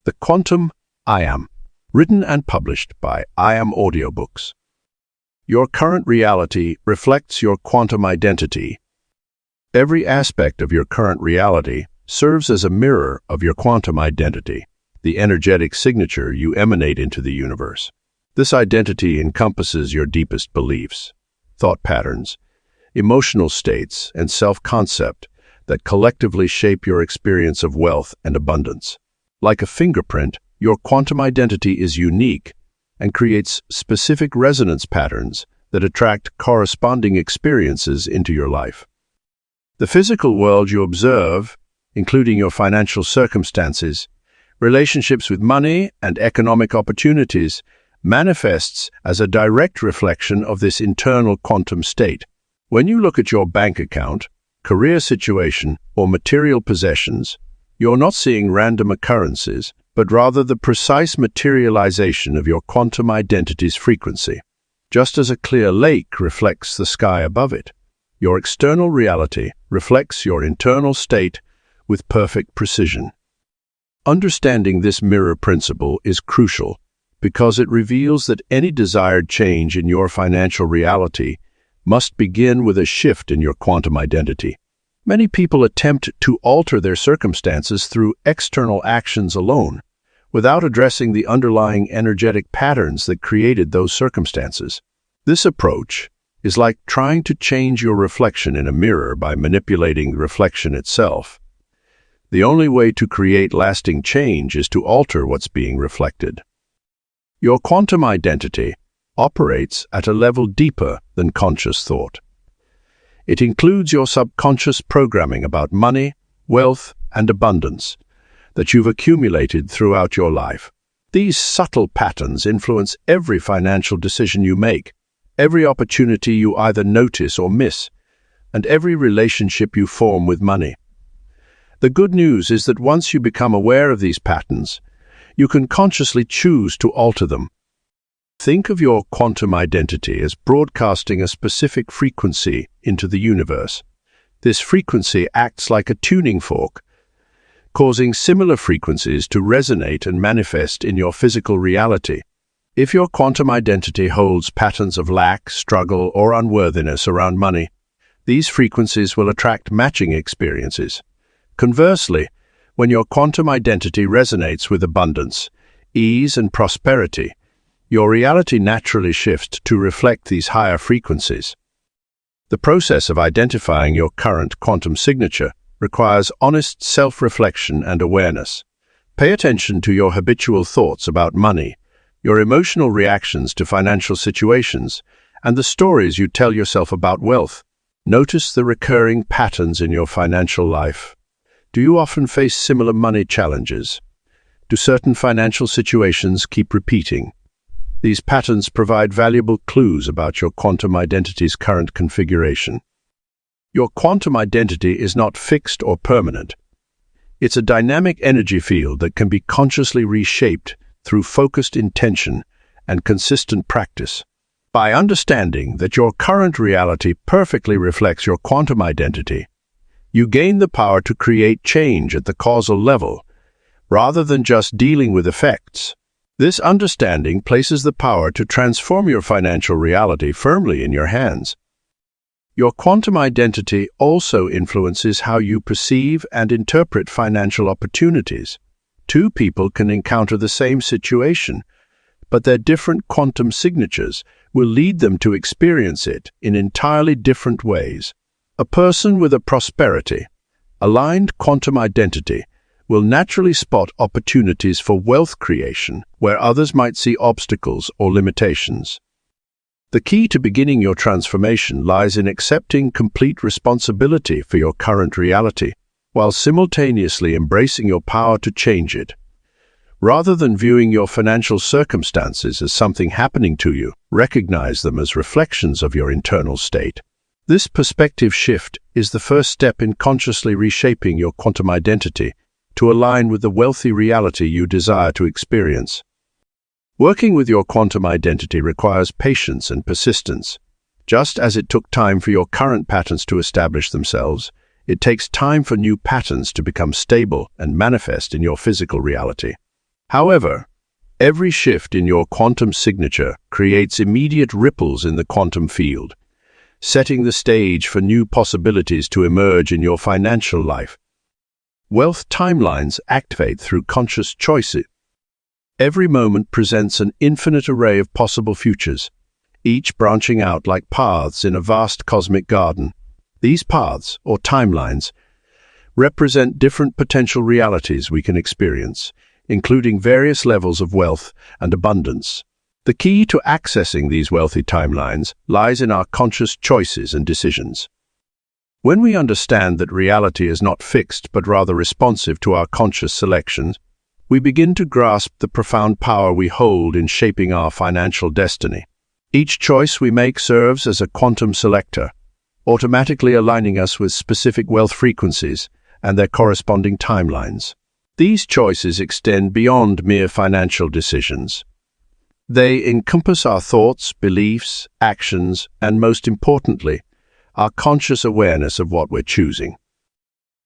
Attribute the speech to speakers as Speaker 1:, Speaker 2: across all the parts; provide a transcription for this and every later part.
Speaker 1: The Quantum I Am, written and published by I Am Audiobooks. Your current reality reflects your quantum identity. Every aspect of your current reality serves as a mirror of your quantum identity, the energetic signature you emanate into the universe. This identity encompasses your deepest beliefs, thought patterns, emotional states, and self-concept that collectively shape your experience of wealth and abundance. Like a fingerprint, your quantum identity is unique and creates specific resonance patterns that attract corresponding experiences into your life. The physical world you observe, including your financial circumstances, relationships with money, and economic opportunities, manifests as a direct reflection of this internal quantum state. When you look at your bank account, career situation, or material possessions, you're not seeing random occurrences, but rather the precise materialization of your quantum identity's frequency. Just as a clear lake reflects the sky above it, your external reality reflects your internal state with perfect precision. Understanding this mirror principle is crucial because it reveals that any desired change in your financial reality must begin with a shift in your quantum identity. Many people attempt to alter their circumstances through external actions alone, without addressing the underlying energetic patterns that created those circumstances. This approach is like trying to change your reflection in a mirror by manipulating the reflection itself. The only way to create lasting change is to alter what's being reflected. Your quantum identity operates at a level deeper than conscious thought. It includes your subconscious programming about money, wealth, and abundance that you've accumulated throughout your life. These subtle patterns influence every financial decision you make, every opportunity you either notice or miss, and every relationship you form with money. The good news is that once you become aware of these patterns, you can consciously choose to alter them. Think of your quantum identity as broadcasting a specific frequency into the universe. This frequency acts like a tuning fork, causing similar frequencies to resonate and manifest in your physical reality. If your quantum identity holds patterns of lack, struggle, or unworthiness around money, these frequencies will attract matching experiences. Conversely, when your quantum identity resonates with abundance, ease, and prosperity, your reality naturally shifts to reflect these higher frequencies. The process of identifying your current quantum signature requires honest self-reflection and awareness. Pay attention to your habitual thoughts about money, your emotional reactions to financial situations, and the stories you tell yourself about wealth. Notice the recurring patterns in your financial life. Do you often face similar money challenges? Do certain financial situations keep repeating? These patterns provide valuable clues about your quantum identity's current configuration. Your quantum identity is not fixed or permanent. It's a dynamic energy field that can be consciously reshaped through focused intention and consistent practice. By understanding that your current reality perfectly reflects your quantum identity, you gain the power to create change at the causal level, rather than just dealing with effects. This understanding places the power to transform your financial reality firmly in your hands. Your quantum identity also influences how you perceive and interpret financial opportunities. Two people can encounter the same situation, but their different quantum signatures will lead them to experience it in entirely different ways. A person with a prosperity-aligned quantum identity will naturally spot opportunities for wealth creation where others might see obstacles or limitations. The key to beginning your transformation lies in accepting complete responsibility for your current reality, while simultaneously embracing your power to change it. Rather than viewing your financial circumstances as something happening to you, recognize them as reflections of your internal state. This perspective shift is the first step in consciously reshaping your quantum identity to align with the wealthy reality you desire to experience. Working with your quantum identity requires patience and persistence. Just as it took time for your current patterns to establish themselves, it takes time for new patterns to become stable and manifest in your physical reality. However, every shift in your quantum signature creates immediate ripples in the quantum field, setting the stage for new possibilities to emerge in your financial life. Wealth timelines activate through conscious choices. Every moment presents an infinite array of possible futures, each branching out like paths in a vast cosmic garden. These paths, or timelines, represent different potential realities we can experience, including various levels of wealth and abundance. The key to accessing these wealthy timelines lies in our conscious choices and decisions. When we understand that reality is not fixed but rather responsive to our conscious selections, we begin to grasp the profound power we hold in shaping our financial destiny. Each choice we make serves as a quantum selector, automatically aligning us with specific wealth frequencies and their corresponding timelines. These choices extend beyond mere financial decisions. They encompass our thoughts, beliefs, actions, and most importantly, our conscious awareness of what we're choosing.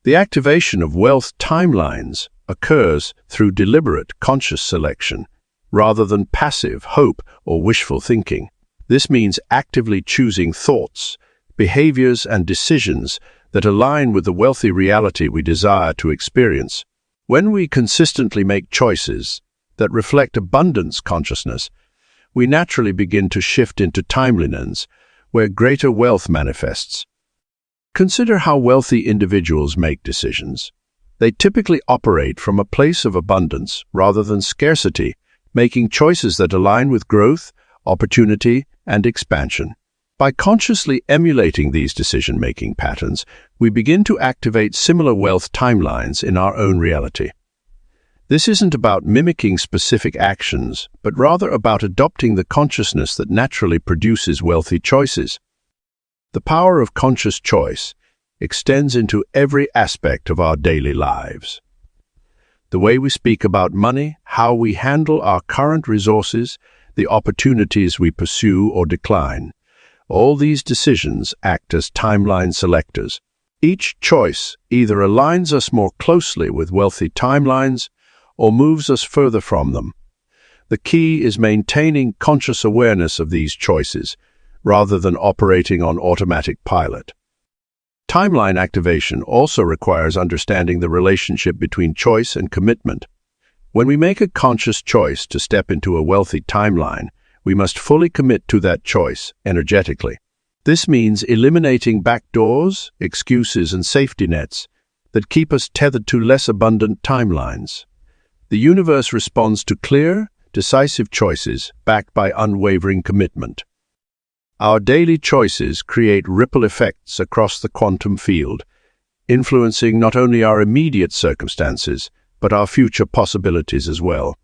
Speaker 1: The activation of wealth timelines occurs through deliberate conscious selection, rather than passive hope or wishful thinking. This means actively choosing thoughts, behaviors, and decisions that align with the wealthy reality we desire to experience. When we consistently make choices that reflect abundance consciousness, we naturally begin to shift into timelines where greater wealth manifests. Consider how wealthy individuals make decisions. They typically operate from a place of abundance rather than scarcity, making choices that align with growth, opportunity, and expansion. By consciously emulating these decision-making patterns, we begin to activate similar wealth timelines in our own reality. This isn't about mimicking specific actions, but rather about adopting the consciousness that naturally produces wealthy choices. The power of conscious choice extends into every aspect of our daily lives. The way we speak about money, how we handle our current resources, the opportunities we pursue or decline. All these decisions act as timeline selectors. Each choice either aligns us more closely with wealthy timelines or moves us further from them. The key is maintaining conscious awareness of these choices, rather than operating on automatic pilot. Timeline activation also requires understanding the relationship between choice and commitment. When we make a conscious choice to step into a wealthy timeline, we must fully commit to that choice energetically. This means eliminating backdoors, excuses, and safety nets that keep us tethered to less abundant timelines. The universe responds to clear, decisive choices backed by unwavering commitment. Our daily choices create ripple effects across the quantum field, influencing not only our immediate circumstances, but our future possibilities as well.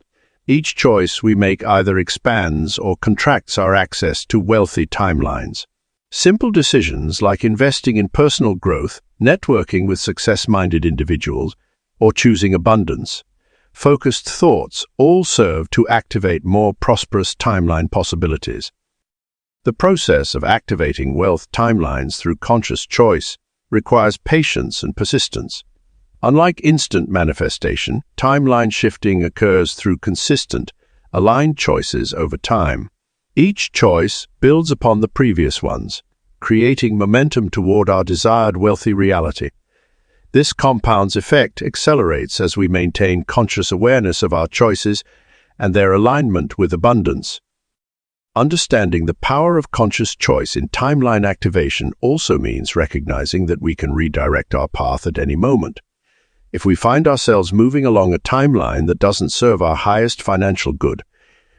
Speaker 1: Each choice we make either expands or contracts our access to wealthy timelines. Simple decisions like investing in personal growth, networking with success-minded individuals, or choosing abundance, focused thoughts all serve to activate more prosperous timeline possibilities. The process of activating wealth timelines through conscious choice requires patience and persistence. Unlike instant manifestation, timeline shifting occurs through consistent, aligned choices over time. Each choice builds upon the previous ones, creating momentum toward our desired wealthy reality. This compound's effect accelerates as we maintain conscious awareness of our choices and their alignment with abundance. Understanding the power of conscious choice in timeline activation also means recognizing that we can redirect our path at any moment. If we find ourselves moving along a timeline that doesn't serve our highest financial good,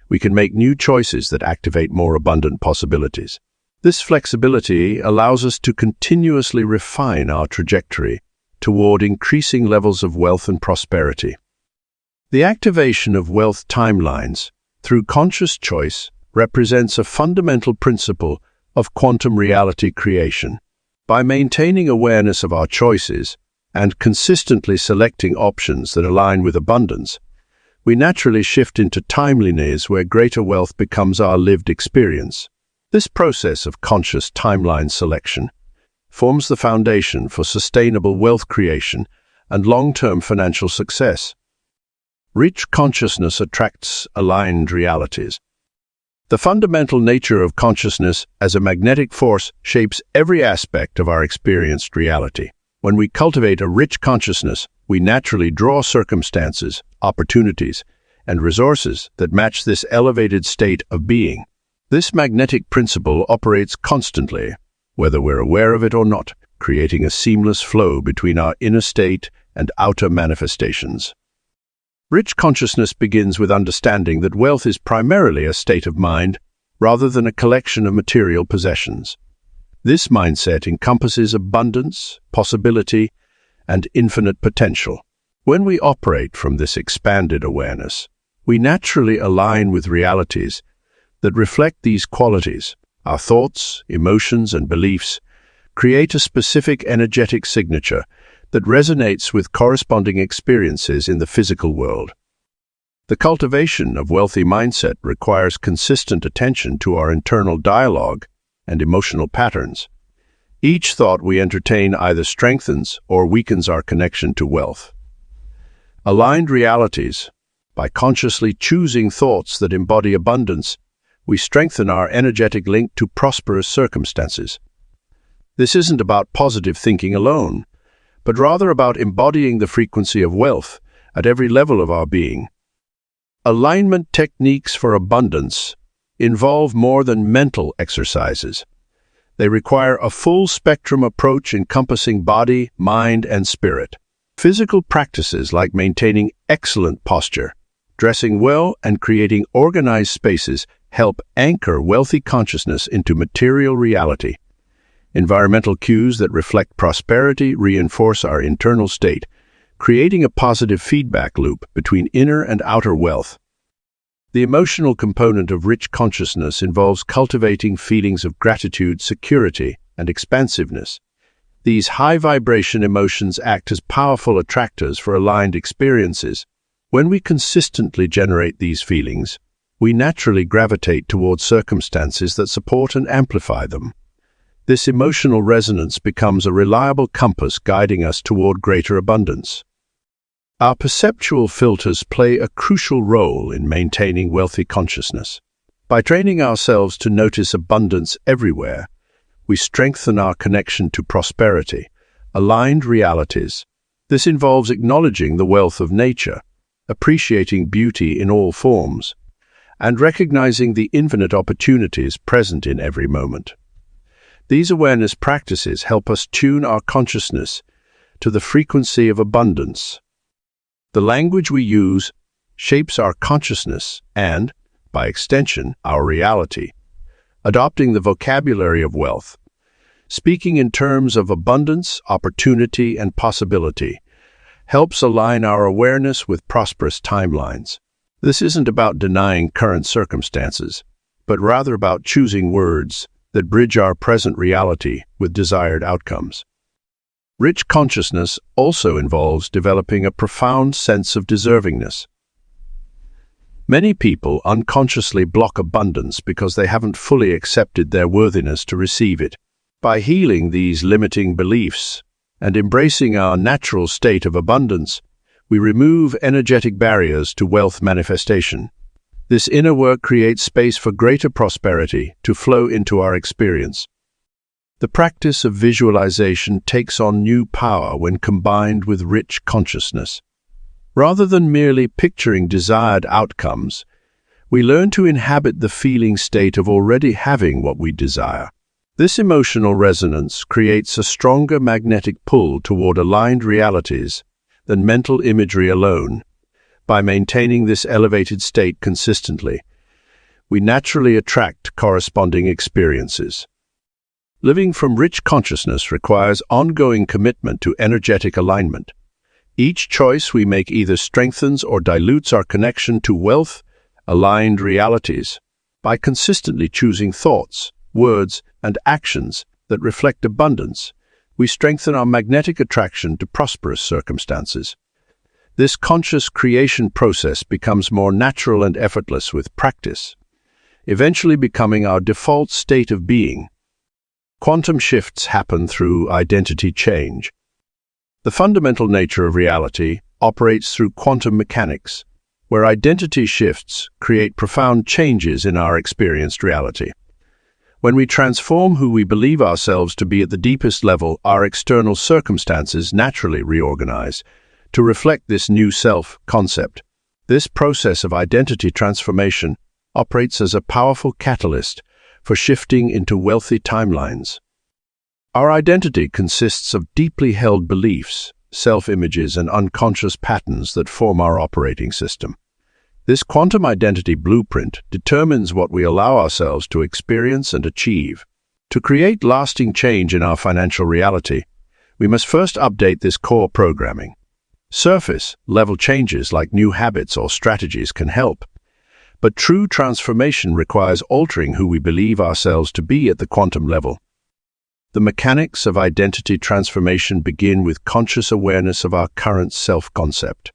Speaker 1: we can make new choices that activate more abundant possibilities. This flexibility allows us to continuously refine our trajectory toward increasing levels of wealth and prosperity. The activation of wealth timelines through conscious choice represents a fundamental principle of quantum reality creation. By maintaining awareness of our choices and consistently selecting options that align with abundance, we naturally shift into timelines where greater wealth becomes our lived experience. This process of conscious timeline selection forms the foundation for sustainable wealth creation and long-term financial success. Rich consciousness attracts aligned realities. The fundamental nature of consciousness as a magnetic force shapes every aspect of our experienced reality. When we cultivate a rich consciousness, we naturally draw circumstances, opportunities, and resources that match this elevated state of being. This magnetic principle operates constantly, whether we're aware of it or not, creating a seamless flow between our inner state and outer manifestations. Rich consciousness begins with understanding that wealth is primarily a state of mind rather than a collection of material possessions. This mindset encompasses abundance, possibility, and infinite potential. When we operate from this expanded awareness, we naturally align with realities that reflect these qualities. Our thoughts, emotions, and beliefs create a specific energetic signature that resonates with corresponding experiences in the physical world. The cultivation of wealthy mindset requires consistent attention to our internal dialogue and emotional patterns. Each thought we entertain either strengthens or weakens our connection to wealth. Aligned realities. By consciously choosing thoughts that embody abundance, we strengthen our energetic link to prosperous circumstances. This isn't about positive thinking alone, but rather about embodying the frequency of wealth at every level of our being. Alignment techniques for abundance involve more than mental exercises. They require a full-spectrum approach encompassing body, mind, and spirit. Physical practices like maintaining excellent posture, dressing well, and creating organized spaces help anchor wealthy consciousness into material reality. Environmental cues that reflect prosperity reinforce our internal state, creating a positive feedback loop between inner and outer wealth. The emotional component of rich consciousness involves cultivating feelings of gratitude, security, and expansiveness. These high-vibration emotions act as powerful attractors for aligned experiences. When we consistently generate these feelings, we naturally gravitate towards circumstances that support and amplify them. This emotional resonance becomes a reliable compass guiding us toward greater abundance. Our perceptual filters play a crucial role in maintaining wealthy consciousness. By training ourselves to notice abundance everywhere, we strengthen our connection to prosperity, aligned realities. This involves acknowledging the wealth of nature, appreciating beauty in all forms, and recognizing the infinite opportunities present in every moment. These awareness practices help us tune our consciousness to the frequency of abundance. The language we use shapes our consciousness and, by extension, our reality. Adopting the vocabulary of wealth, speaking in terms of abundance, opportunity, and possibility, helps align our awareness with prosperous timelines. This isn't about denying current circumstances, but rather about choosing words that bridge our present reality with desired outcomes. Rich consciousness also involves developing a profound sense of deservingness. Many people unconsciously block abundance because they haven't fully accepted their worthiness to receive it. By healing these limiting beliefs and embracing our natural state of abundance, we remove energetic barriers to wealth manifestation. This inner work creates space for greater prosperity to flow into our experience. The practice of visualization takes on new power when combined with rich consciousness. Rather than merely picturing desired outcomes, we learn to inhabit the feeling state of already having what we desire. This emotional resonance creates a stronger magnetic pull toward aligned realities than mental imagery alone. By maintaining this elevated state consistently, we naturally attract corresponding experiences. Living from rich consciousness requires ongoing commitment to energetic alignment. Each choice we make either strengthens or dilutes our connection to wealth-aligned realities. By consistently choosing thoughts, words, and actions that reflect abundance, we strengthen our magnetic attraction to prosperous circumstances. This conscious creation process becomes more natural and effortless with practice, eventually becoming our default state of being. Quantum shifts happen through identity change. The fundamental nature of reality operates through quantum mechanics, where identity shifts create profound changes in our experienced reality. When we transform who we believe ourselves to be at the deepest level, our external circumstances naturally reorganize to reflect this new self-concept. This process of identity transformation operates as a powerful catalyst for shifting into wealthy timelines. Our identity consists of deeply held beliefs, self-images, and unconscious patterns that form our operating system. This quantum identity blueprint determines what we allow ourselves to experience and achieve. To create lasting change in our financial reality, we must first update this core programming. Surface-level changes like new habits or strategies can help, but true transformation requires altering who we believe ourselves to be at the quantum level. The mechanics of identity transformation begin with conscious awareness of our current self-concept.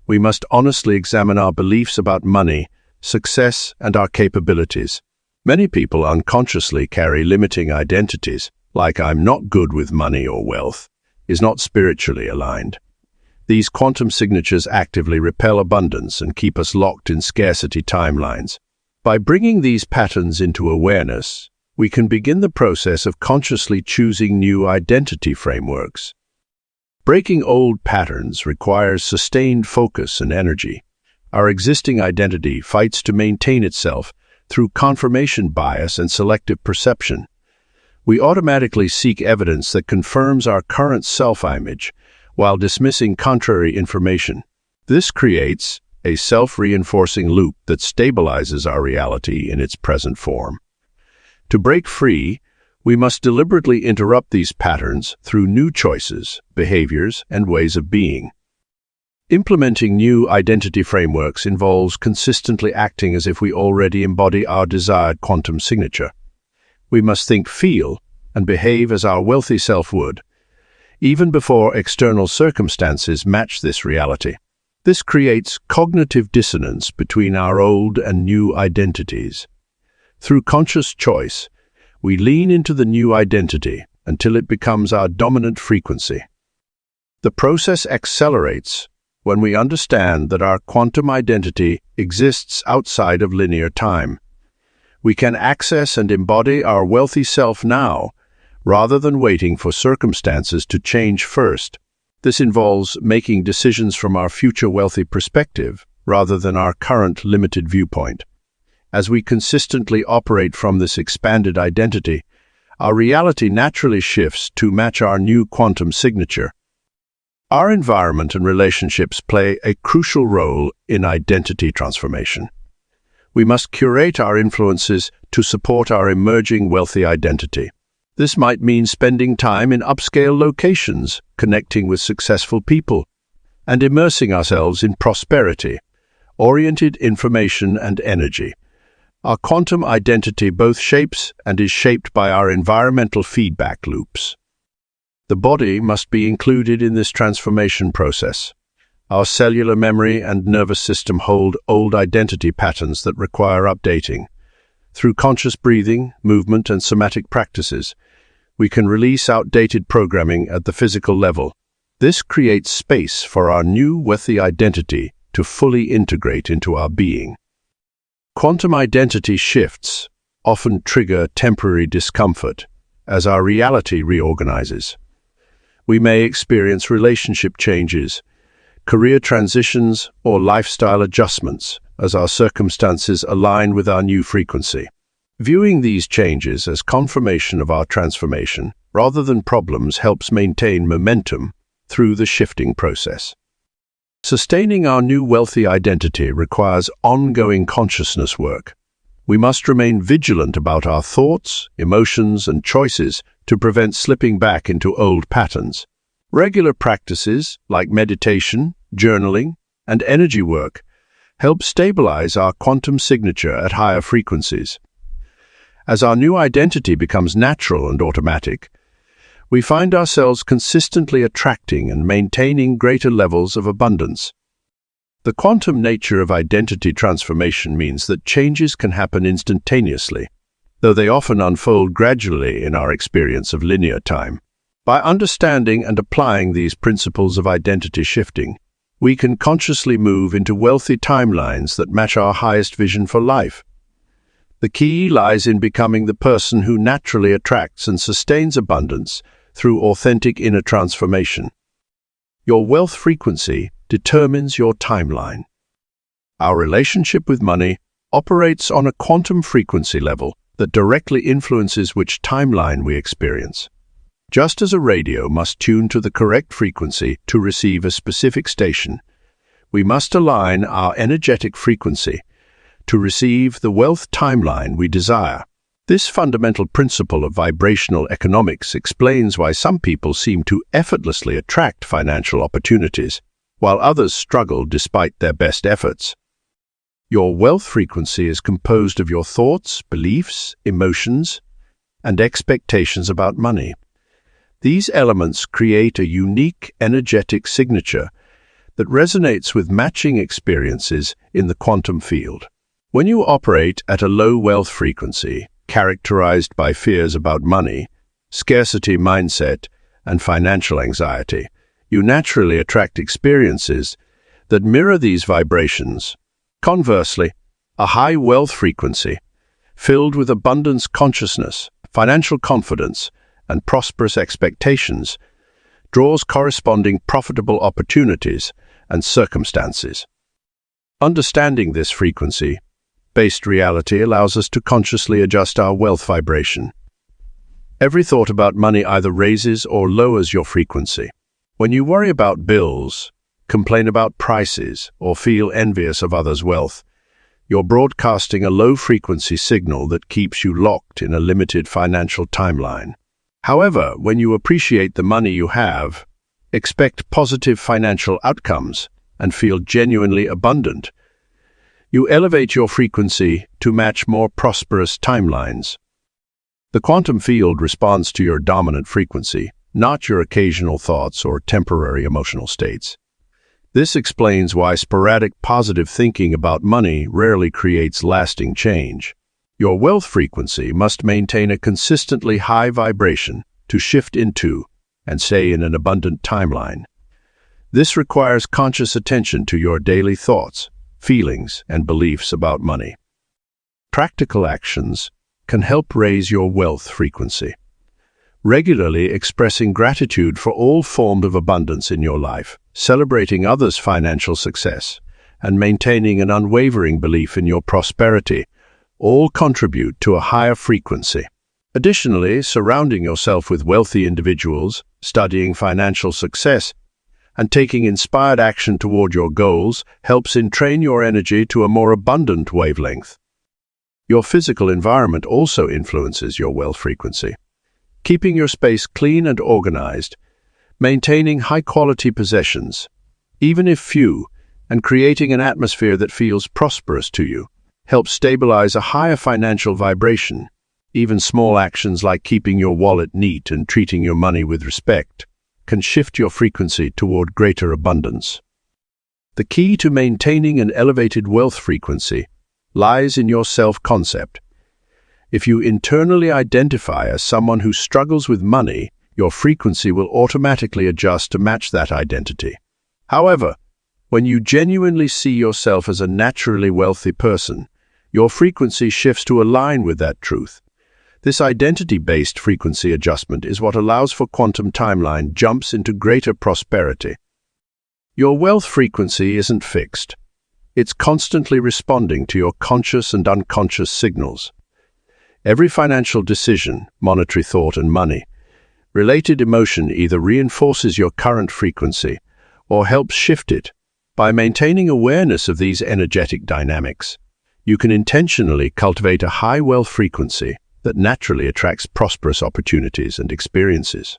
Speaker 1: We must honestly examine our beliefs about money, success, and our capabilities. Many people unconsciously carry limiting identities, like "I'm not good with money" or "wealth is not spiritually aligned." These quantum signatures actively repel abundance and keep us locked in scarcity timelines. By bringing these patterns into awareness, we can begin the process of consciously choosing new identity frameworks. Breaking old patterns requires sustained focus and energy. Our existing identity fights to maintain itself through confirmation bias and selective perception. We automatically seek evidence that confirms our current self-image while dismissing contrary information. This creates a self-reinforcing loop that stabilizes our reality in its present form. To break free, we must deliberately interrupt these patterns through new choices, behaviors, and ways of being. Implementing new identity frameworks involves consistently acting as if we already embody our desired quantum signature. We must think, feel, and behave as our wealthy self would, even before external circumstances match this reality. This creates cognitive dissonance between our old and new identities. Through conscious choice, we lean into the new identity until it becomes our dominant frequency. The process accelerates when we understand that our quantum identity exists outside of linear time. We can access and embody our wealthy self now, rather than waiting for circumstances to change first. This involves making decisions from our future wealthy perspective, rather than our current limited viewpoint. As we consistently operate from this expanded identity, our reality naturally shifts to match our new quantum signature. Our environment and relationships play a crucial role in identity transformation. We must curate our influences to support our emerging wealthy identity. This might mean spending time in upscale locations, connecting with successful people, and immersing ourselves in prosperity-oriented information and energy. Our quantum identity both shapes and is shaped by our environmental feedback loops. The body must be included in this transformation process. Our cellular memory and nervous system hold old identity patterns that require updating. Through conscious breathing, movement, and somatic practices, we can release outdated programming at the physical level. This creates space for our new wealthy identity to fully integrate into our being. Quantum identity shifts often trigger temporary discomfort as our reality reorganizes. We may experience relationship changes, career transitions, or lifestyle adjustments as our circumstances align with our new frequency. Viewing these changes as confirmation of our transformation rather than problems helps maintain momentum through the shifting process. Sustaining our new wealthy identity requires ongoing consciousness work. We must remain vigilant about our thoughts, emotions, and choices to prevent slipping back into old patterns. Regular practices like meditation, journaling, and energy work help stabilize our quantum signature at higher frequencies. As our new identity becomes natural and automatic, we find ourselves consistently attracting and maintaining greater levels of abundance. The quantum nature of identity transformation means that changes can happen instantaneously, though they often unfold gradually in our experience of linear time. By understanding and applying these principles of identity shifting, we can consciously move into wealthy timelines that match our highest vision for life. The key lies in becoming the person who naturally attracts and sustains abundance through authentic inner transformation. Your wealth frequency determines your timeline. Our relationship with money operates on a quantum frequency level that directly influences which timeline we experience. Just as a radio must tune to the correct frequency to receive a specific station, we must align our energetic frequency to receive the wealth timeline we desire. This fundamental principle of vibrational economics explains why some people seem to effortlessly attract financial opportunities, while others struggle despite their best efforts. Your wealth frequency is composed of your thoughts, beliefs, emotions, and expectations about money. These elements create a unique energetic signature that resonates with matching experiences in the quantum field. When you operate at a low wealth frequency, characterized by fears about money, scarcity mindset, and financial anxiety, you naturally attract experiences that mirror these vibrations. Conversely, a high wealth frequency, filled with abundance consciousness, financial confidence, and prosperous expectations, draws corresponding profitable opportunities and circumstances. Understanding this frequency-based reality allows us to consciously adjust our wealth vibration. Every thought about money either raises or lowers your frequency. When you worry about bills, complain about prices, or feel envious of others' wealth, you're broadcasting a low-frequency signal that keeps you locked in a limited financial timeline. However, when you appreciate the money you have, expect positive financial outcomes, and feel genuinely abundant, you elevate your frequency to match more prosperous timelines. The quantum field responds to your dominant frequency, not your occasional thoughts or temporary emotional states. This explains why sporadic positive thinking about money rarely creates lasting change. Your wealth frequency must maintain a consistently high vibration to shift into and stay in an abundant timeline. This requires conscious attention to your daily thoughts, feelings, and beliefs about money. Practical actions can help raise your wealth frequency. Regularly expressing gratitude for all forms of abundance in your life, celebrating others' financial success, and maintaining an unwavering belief in your prosperity all contribute to a higher frequency. Additionally, surrounding yourself with wealthy individuals, studying financial success, and taking inspired action toward your goals helps entrain your energy to a more abundant wavelength. Your physical environment also influences your wealth frequency. Keeping your space clean and organized, maintaining high-quality possessions, even if few, and creating an atmosphere that feels prosperous to you, helps stabilize a higher financial vibration. Even small actions like keeping your wallet neat and treating your money with respect can shift your frequency toward greater abundance. The key to maintaining an elevated wealth frequency lies in your self-concept. If you internally identify as someone who struggles with money, your frequency will automatically adjust to match that identity. However, when you genuinely see yourself as a naturally wealthy person, your frequency shifts to align with that truth. This identity-based frequency adjustment is what allows for quantum timeline jumps into greater prosperity. Your wealth frequency isn't fixed. It's constantly responding to your conscious and unconscious signals. Every financial decision, monetary thought, and money-related emotion either reinforces your current frequency or helps shift it. By maintaining awareness of these energetic dynamics, you can intentionally cultivate a high wealth frequency that naturally attracts prosperous opportunities and experiences.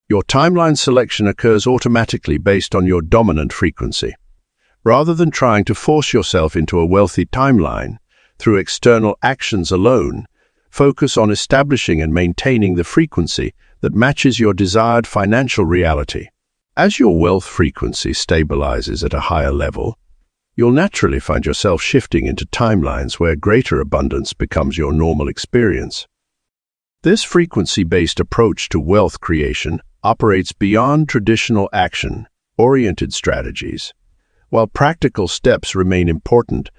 Speaker 1: Your timeline selection occurs automatically based on your dominant frequency. Rather than trying to force yourself into a wealthy timeline through external actions alone, focus on establishing and maintaining the frequency that matches your desired financial reality. As your wealth frequency stabilizes at a higher level, you'll naturally find yourself shifting into timelines where greater abundance becomes your normal experience. This frequency-based approach to wealth creation operates beyond traditional action oriented strategies. While practical steps remain important,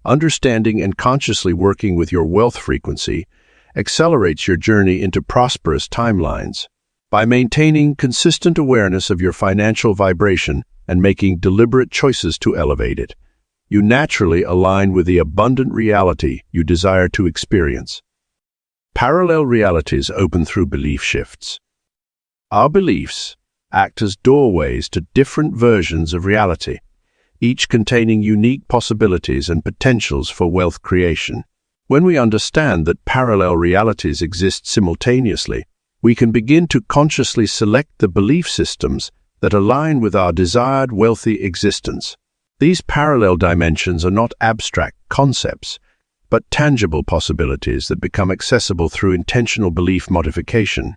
Speaker 1: understanding and consciously working with your wealth frequency accelerates your journey into prosperous timelines. By maintaining consistent awareness of your financial vibration and making deliberate choices to elevate it, you naturally align with the abundant reality you desire to experience. Parallel realities open through belief shifts. Our beliefs act as doorways to different versions of reality, each containing unique possibilities and potentials for wealth creation. When we understand that parallel realities exist simultaneously, we can begin to consciously select the belief systems that align with our desired wealthy existence. These parallel dimensions are not abstract concepts, but tangible possibilities that become accessible through intentional belief modification.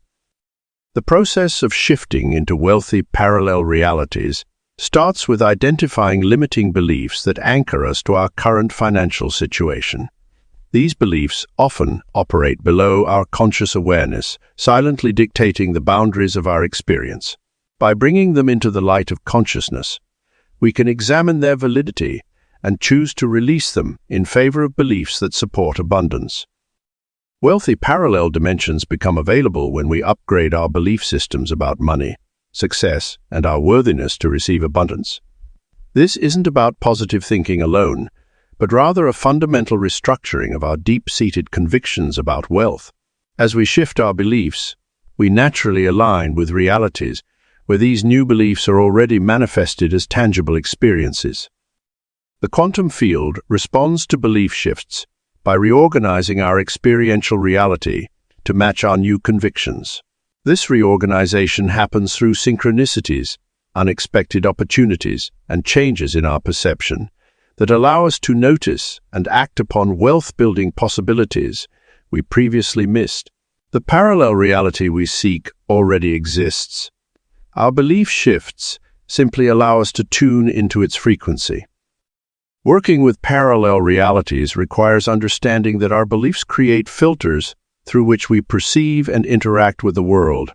Speaker 1: The process of shifting into wealthy parallel realities starts with identifying limiting beliefs that anchor us to our current financial situation. These beliefs often operate below our conscious awareness, silently dictating the boundaries of our experience. By bringing them into the light of consciousness, we can examine their validity and choose to release them in favor of beliefs that support abundance. Wealthy parallel dimensions become available when we upgrade our belief systems about money, success, and our worthiness to receive abundance. This isn't about positive thinking alone, but rather a fundamental restructuring of our deep-seated convictions about wealth. As we shift our beliefs, we naturally align with realities where these new beliefs are already manifested as tangible experiences. The quantum field responds to belief shifts by reorganizing our experiential reality to match our new convictions. This reorganization happens through synchronicities, unexpected opportunities, and changes in our perception that allow us to notice and act upon wealth-building possibilities we previously missed. The parallel reality we seek already exists. Our belief shifts simply allow us to tune into its frequency. Working with parallel realities requires understanding that our beliefs create filters through which we perceive and interact with the world.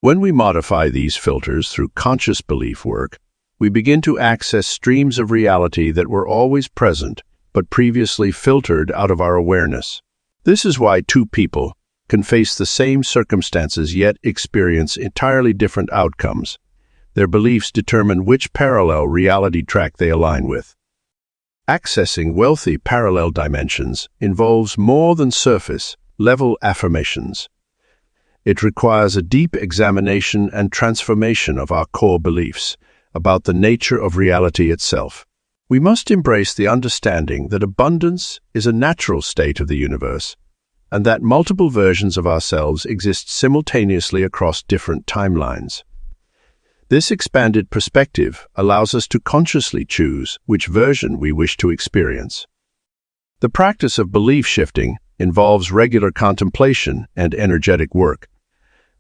Speaker 1: When we modify these filters through conscious belief work, we begin to access streams of reality that were always present but previously filtered out of our awareness. This is why two people can face the same circumstances yet experience entirely different outcomes. Their beliefs determine which parallel reality track they align with. Accessing wealthy parallel dimensions involves more than surface-level affirmations. It requires a deep examination and transformation of our core beliefs about the nature of reality itself. We must embrace the understanding that abundance is a natural state of the universe, and that multiple versions of ourselves exist simultaneously across different timelines. This expanded perspective allows us to consciously choose which version we wish to experience. The practice of belief shifting involves regular contemplation and energetic work.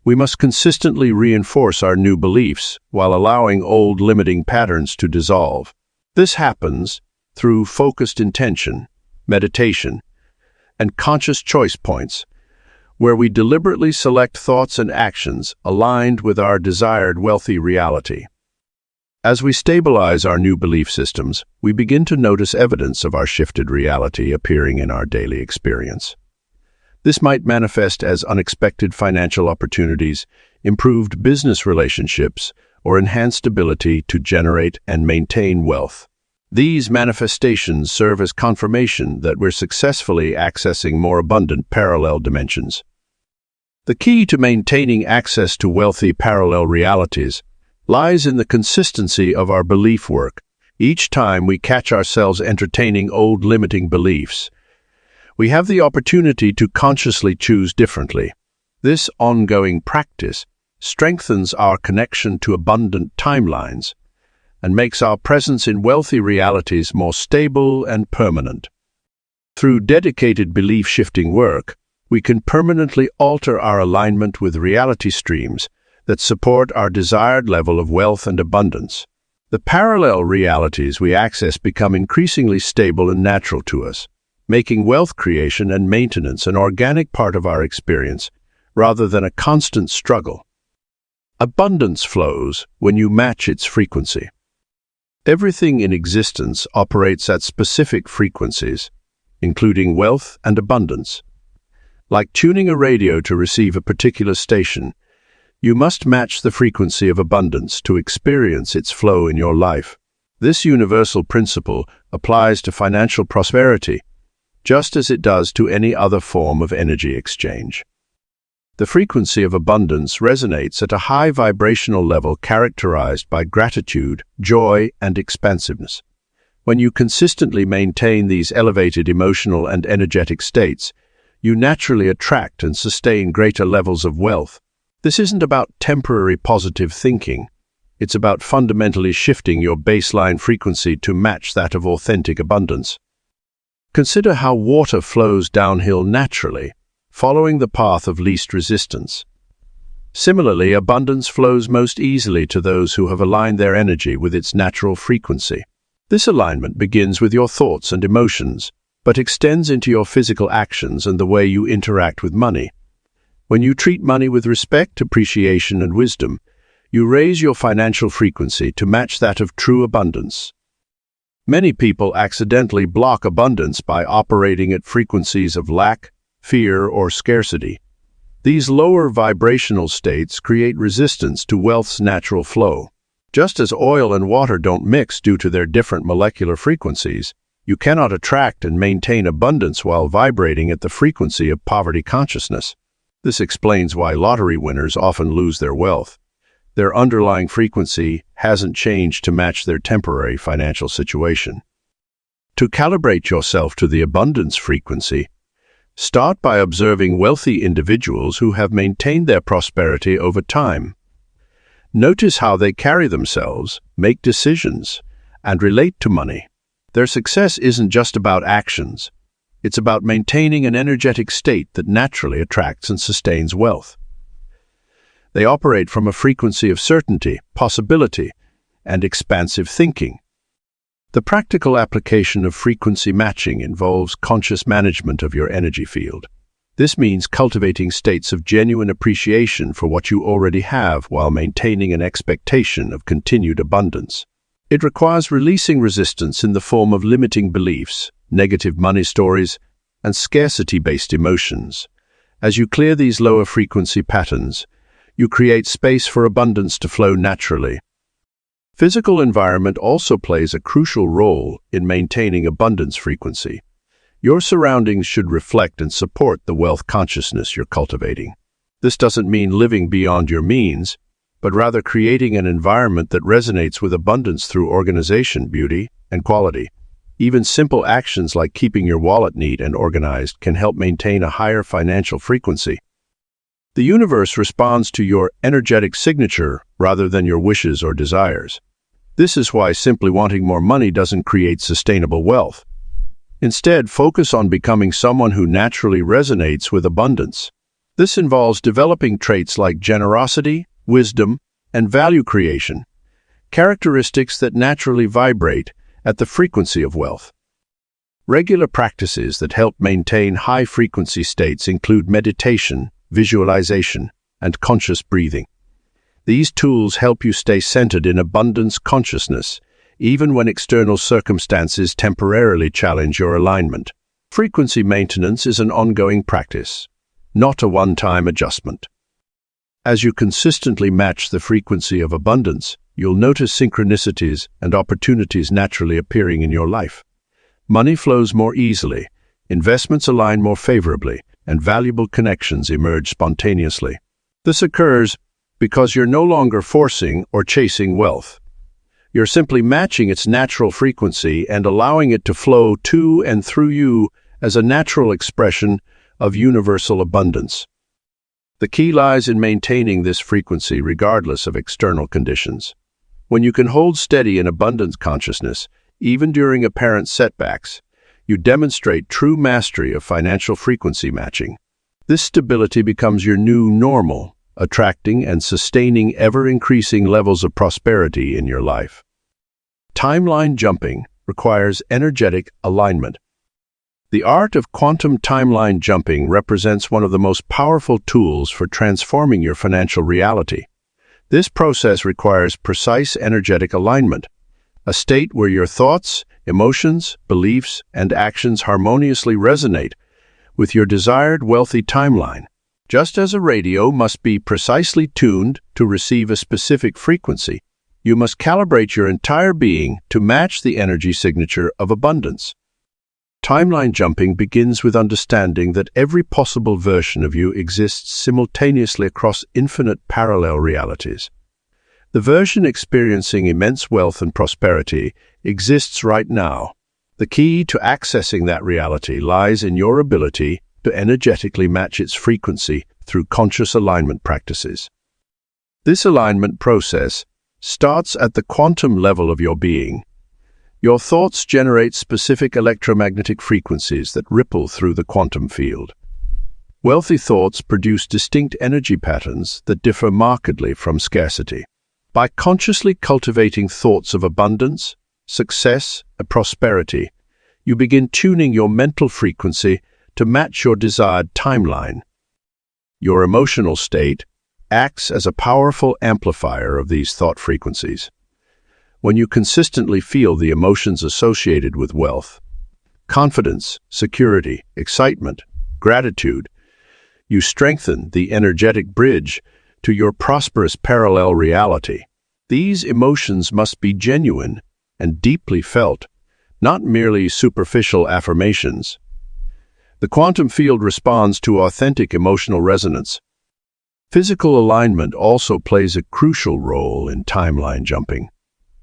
Speaker 1: We must consistently reinforce our new beliefs while allowing old limiting patterns to dissolve. This happens through focused intention, meditation, and conscious choice points, where we deliberately select thoughts and actions aligned with our desired wealthy reality. As we stabilize our new belief systems, we begin to notice evidence of our shifted reality appearing in our daily experience. This might manifest as unexpected financial opportunities, improved business relationships, or enhanced ability to generate and maintain wealth. These manifestations serve as confirmation that we're successfully accessing more abundant parallel dimensions. The key to maintaining access to wealthy parallel realities lies in the consistency of our belief work. Each time we catch ourselves entertaining old limiting beliefs, we have the opportunity to consciously choose differently. This ongoing practice strengthens our connection to abundant timelines and makes our presence in wealthy realities more stable and permanent. Through dedicated belief-shifting work, we can permanently alter our alignment with reality streams that support our desired level of wealth and abundance. The parallel realities we access become increasingly stable and natural to us, making wealth creation and maintenance an organic part of our experience rather than a constant struggle. Abundance flows when you match its frequency. Everything in existence operates at specific frequencies, including wealth and abundance. Like tuning a radio to receive a particular station, you must match the frequency of abundance to experience its flow in your life. This universal principle applies to financial prosperity, just as it does to any other form of energy exchange. The frequency of abundance resonates at a high vibrational level characterized by gratitude, joy, and expansiveness. When you consistently maintain these elevated emotional and energetic states, you naturally attract and sustain greater levels of wealth. This isn't about temporary positive thinking. It's about fundamentally shifting your baseline frequency to match that of authentic abundance. Consider how water flows downhill naturally, following the path of least resistance. Similarly, abundance flows most easily to those who have aligned their energy with its natural frequency. This alignment begins with your thoughts and emotions, but extends into your physical actions and the way you interact with money. When you treat money with respect, appreciation, and wisdom, you raise your financial frequency to match that of true abundance. Many people accidentally block abundance by operating at frequencies of lack, fear, or scarcity. These lower vibrational states create resistance to wealth's natural flow. Just as oil and water don't mix due to their different molecular frequencies, you cannot attract and maintain abundance while vibrating at the frequency of poverty consciousness. This explains why lottery winners often lose their wealth. Their underlying frequency hasn't changed to match their temporary financial situation. To calibrate yourself to the abundance frequency, start by observing wealthy individuals who have maintained their prosperity over time. Notice how they carry themselves, make decisions, and relate to money. Their success isn't just about actions. It's about maintaining an energetic state that naturally attracts and sustains wealth. They operate from a frequency of certainty, possibility, and expansive thinking. The practical application of frequency matching involves conscious management of your energy field. This means cultivating states of genuine appreciation for what you already have while maintaining an expectation of continued abundance. It requires releasing resistance in the form of limiting beliefs, negative money stories, and scarcity-based emotions. As you clear these lower frequency patterns, you create space for abundance to flow naturally. Physical environment also plays a crucial role in maintaining abundance frequency. Your surroundings should reflect and support the wealth consciousness you're cultivating. This doesn't mean living beyond your means, but rather creating an environment that resonates with abundance through organization, beauty, and quality. Even simple actions like keeping your wallet neat and organized can help maintain a higher financial frequency. The universe responds to your energetic signature rather than your wishes or desires. This is why simply wanting more money doesn't create sustainable wealth. Instead, focus on becoming someone who naturally resonates with abundance. This involves developing traits like generosity, wisdom, and value creation, characteristics that naturally vibrate at the frequency of wealth. Regular practices that help maintain high-frequency states include meditation, visualization, and conscious breathing. These tools help you stay centered in abundance consciousness, even when external circumstances temporarily challenge your alignment. Frequency maintenance is an ongoing practice, not a one-time adjustment. As you consistently match the frequency of abundance, you'll notice synchronicities and opportunities naturally appearing in your life. Money flows more easily, investments align more favorably, and valuable connections emerge spontaneously. This occurs because you're no longer forcing or chasing wealth. You're simply matching its natural frequency and allowing it to flow to and through you as a natural expression of universal abundance. The key lies in maintaining this frequency regardless of external conditions. When you can hold steady in abundance consciousness, even during apparent setbacks, you demonstrate true mastery of financial frequency matching. This stability becomes your new normal, attracting and sustaining ever-increasing levels of prosperity in your life. Timeline jumping requires energetic alignment. The art of quantum timeline jumping represents one of the most powerful tools for transforming your financial reality. This process requires precise energetic alignment, a state where your thoughts, emotions, beliefs, and actions harmoniously resonate with your desired wealthy timeline. Just as a radio must be precisely tuned to receive a specific frequency, you must calibrate your entire being to match the energy signature of abundance. Timeline jumping begins with understanding that every possible version of you exists simultaneously across infinite parallel realities. The version experiencing immense wealth and prosperity exists right now. The key to accessing that reality lies in your ability to energetically match its frequency through conscious alignment practices. This alignment process starts at the quantum level of your being. Your thoughts generate specific electromagnetic frequencies that ripple through the quantum field. Wealthy thoughts produce distinct energy patterns that differ markedly from scarcity. By consciously cultivating thoughts of abundance, success, and prosperity, you begin tuning your mental frequency to match your desired timeline. Your emotional state acts as a powerful amplifier of these thought frequencies. When you consistently feel the emotions associated with wealth, confidence, security, excitement, gratitude, you strengthen the energetic bridge to your prosperous parallel reality. These emotions must be genuine and deeply felt, not merely superficial affirmations. The quantum field responds to authentic emotional resonance. Physical alignment also plays a crucial role in timeline jumping.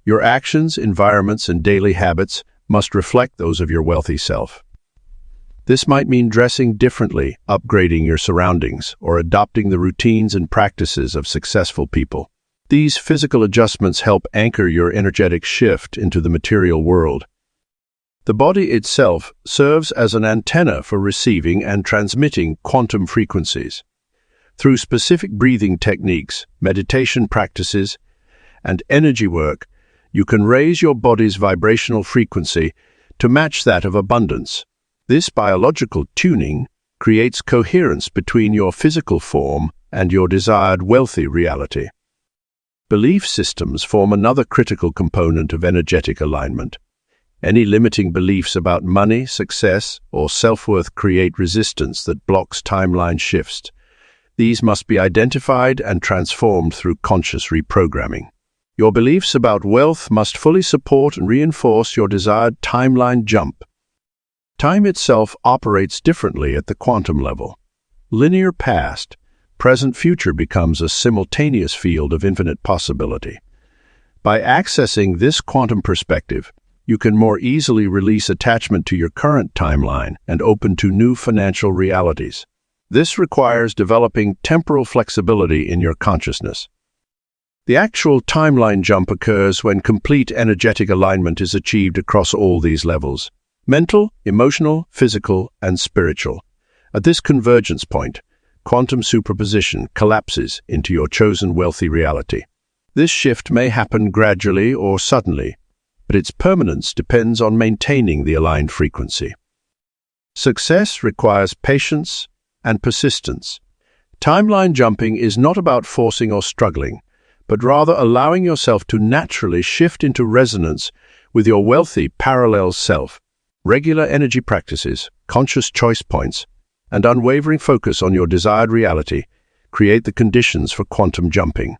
Speaker 1: Your actions, environments, and daily habits must reflect those of your wealthy self. This might mean dressing differently, upgrading your surroundings, or adopting the routines and practices of successful people. These physical adjustments help anchor your energetic shift into the material world. The body itself serves as an antenna for receiving and transmitting quantum frequencies. Through specific breathing techniques, meditation practices, and energy work, you can raise your body's vibrational frequency to match that of abundance. This biological tuning creates coherence between your physical form and your desired wealthy reality. Belief systems form another critical component of energetic alignment. Any limiting beliefs about money, success, or self-worth create resistance that blocks timeline shifts. These must be identified and transformed through conscious reprogramming. Your beliefs about wealth must fully support and reinforce your desired timeline jump. Time itself operates differently at the quantum level. Linear past, present, future becomes a simultaneous field of infinite possibility. By accessing this quantum perspective, you can more easily release attachment to your current timeline and open to new financial realities. This requires developing temporal flexibility in your consciousness. The actual timeline jump occurs when complete energetic alignment is achieved across all these levels: mental, emotional, physical, and spiritual. At this convergence point, quantum superposition collapses into your chosen wealthy reality. This shift may happen gradually or suddenly, but its permanence depends on maintaining the aligned frequency. Success requires patience and persistence. Timeline jumping is not about forcing or struggling, but rather allowing yourself to naturally shift into resonance with your wealthy parallel self. Regular energy practices, conscious choice points, and unwavering focus on your desired reality create the conditions for quantum jumping.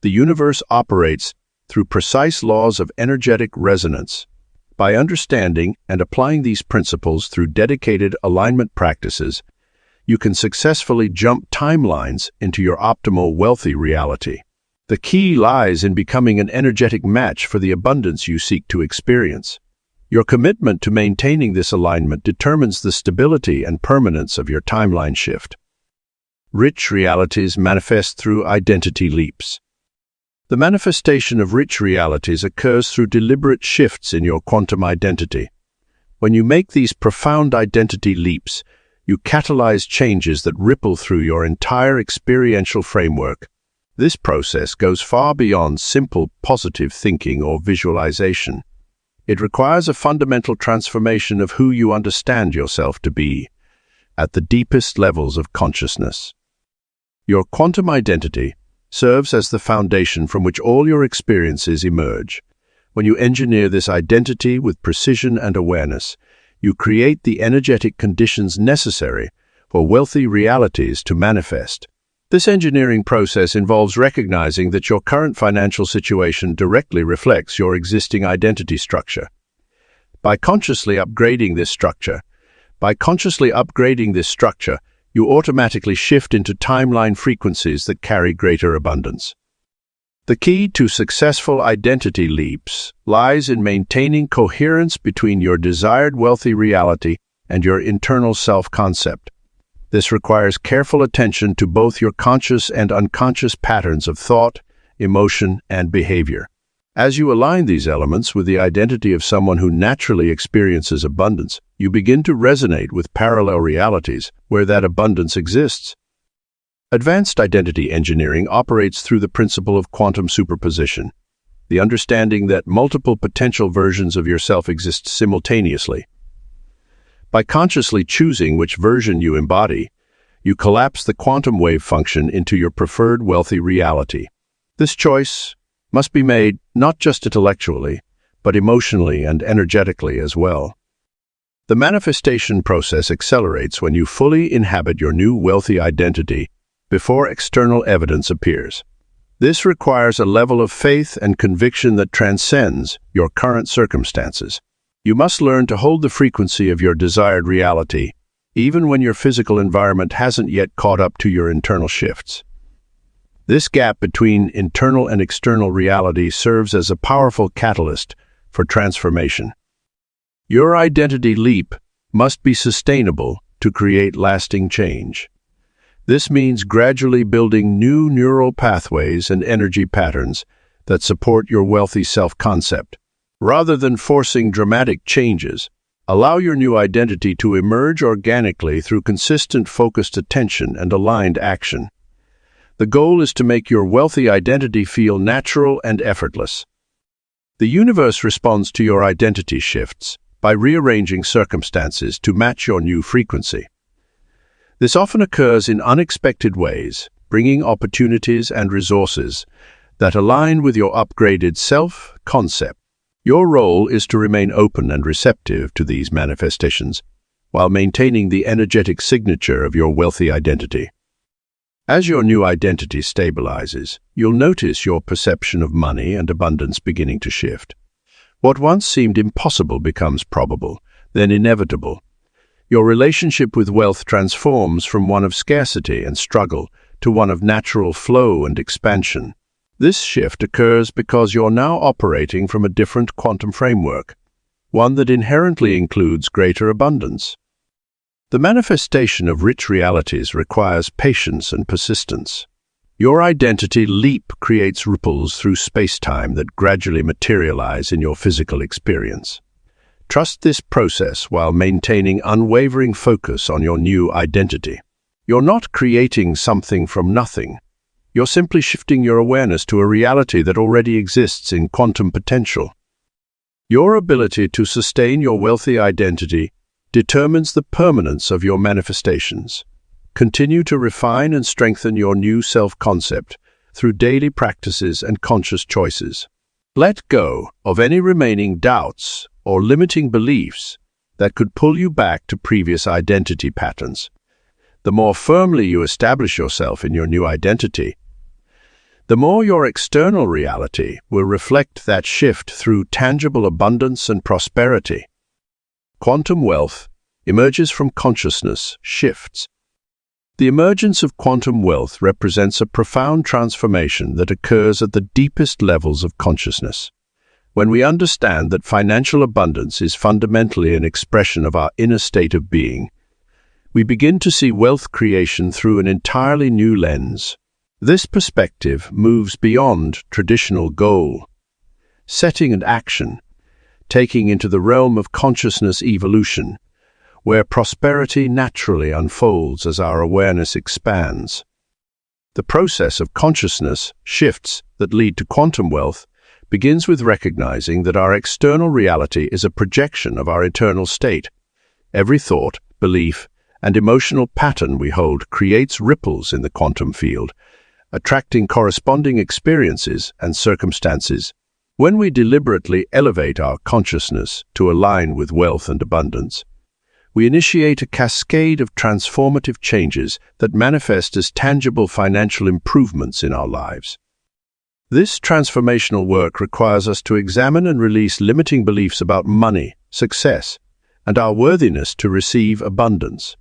Speaker 1: The universe operates through precise laws of energetic resonance. By understanding and applying these principles through dedicated alignment practices, you can successfully jump timelines into your optimal wealthy reality. The key lies in becoming an energetic match for the abundance you seek to experience. Your commitment to maintaining this alignment determines the stability and permanence of your timeline shift. Rich realities manifest through identity leaps. The manifestation of rich realities occurs through deliberate shifts in your quantum identity. When you make these profound identity leaps, you catalyze changes that ripple through your entire experiential framework. This process goes far beyond simple positive thinking or visualization. It requires a fundamental transformation of who you understand yourself to be at the deepest levels of consciousness. Your quantum identity, serves as the foundation from which all your experiences emerge. When you engineer this identity with precision and awareness, you create the energetic conditions necessary for wealthy realities to manifest. This engineering process involves recognizing that your current financial situation directly reflects your existing identity structure. By consciously upgrading this structure, you automatically shift into timeline frequencies that carry greater abundance. The key to successful identity leaps lies in maintaining coherence between your desired wealthy reality and your internal self-concept. This requires careful attention to both your conscious and unconscious patterns of thought, emotion, and behavior. As you align these elements with the identity of someone who naturally experiences abundance, you begin to resonate with parallel realities where that abundance exists. Advanced identity engineering operates through the principle of quantum superposition, the understanding that multiple potential versions of yourself exist simultaneously. By consciously choosing which version you embody, you collapse the quantum wave function into your preferred wealthy reality. This choice must be made not just intellectually, but emotionally and energetically as well. The manifestation process accelerates when you fully inhabit your new wealthy identity before external evidence appears. This requires a level of faith and conviction that transcends your current circumstances. You must learn to hold the frequency of your desired reality, even when your physical environment hasn't yet caught up to your internal shifts. This gap between internal and external reality serves as a powerful catalyst for transformation. Your identity leap must be sustainable to create lasting change. This means gradually building new neural pathways and energy patterns that support your wealthy self-concept. Rather than forcing dramatic changes, allow your new identity to emerge organically through consistent, focused attention and aligned action. The goal is to make your wealthy identity feel natural and effortless. The universe responds to your identity shifts by rearranging circumstances to match your new frequency. This often occurs in unexpected ways, bringing opportunities and resources that align with your upgraded self-concept. Your role is to remain open and receptive to these manifestations, while maintaining the energetic signature of your wealthy identity. As your new identity stabilizes, you'll notice your perception of money and abundance beginning to shift. What once seemed impossible becomes probable, then inevitable. Your relationship with wealth transforms from one of scarcity and struggle to one of natural flow and expansion. This shift occurs because you're now operating from a different quantum framework, one that inherently includes greater abundance. The manifestation of rich realities requires patience and persistence. Your identity leap creates ripples through space-time that gradually materialize in your physical experience. Trust this process while maintaining unwavering focus on your new identity. You're not creating something from nothing. You're simply shifting your awareness to a reality that already exists in quantum potential. Your ability to sustain your wealthy identity determines the permanence of your manifestations. Continue to refine and strengthen your new self-concept through daily practices and conscious choices. Let go of any remaining doubts or limiting beliefs that could pull you back to previous identity patterns. The more firmly you establish yourself in your new identity, the more your external reality will reflect that shift through tangible abundance and prosperity. Quantum wealth emerges from consciousness shifts. The emergence of quantum wealth represents a profound transformation that occurs at the deepest levels of consciousness. When we understand that financial abundance is fundamentally an expression of our inner state of being, we begin to see wealth creation through an entirely new lens. This perspective moves beyond traditional goal setting and action, taking into the realm of consciousness evolution, where prosperity naturally unfolds as our awareness expands. The process of consciousness shifts that lead to quantum wealth begins with recognizing that our external reality is a projection of our internal state. Every thought, belief, and emotional pattern we hold creates ripples in the quantum field, attracting corresponding experiences and circumstances. When we deliberately elevate our consciousness to align with wealth and abundance, we initiate a cascade of transformative changes that manifest as tangible financial improvements in our lives. This transformational work requires us to examine and release limiting beliefs about money, success, and our worthiness to receive abundance.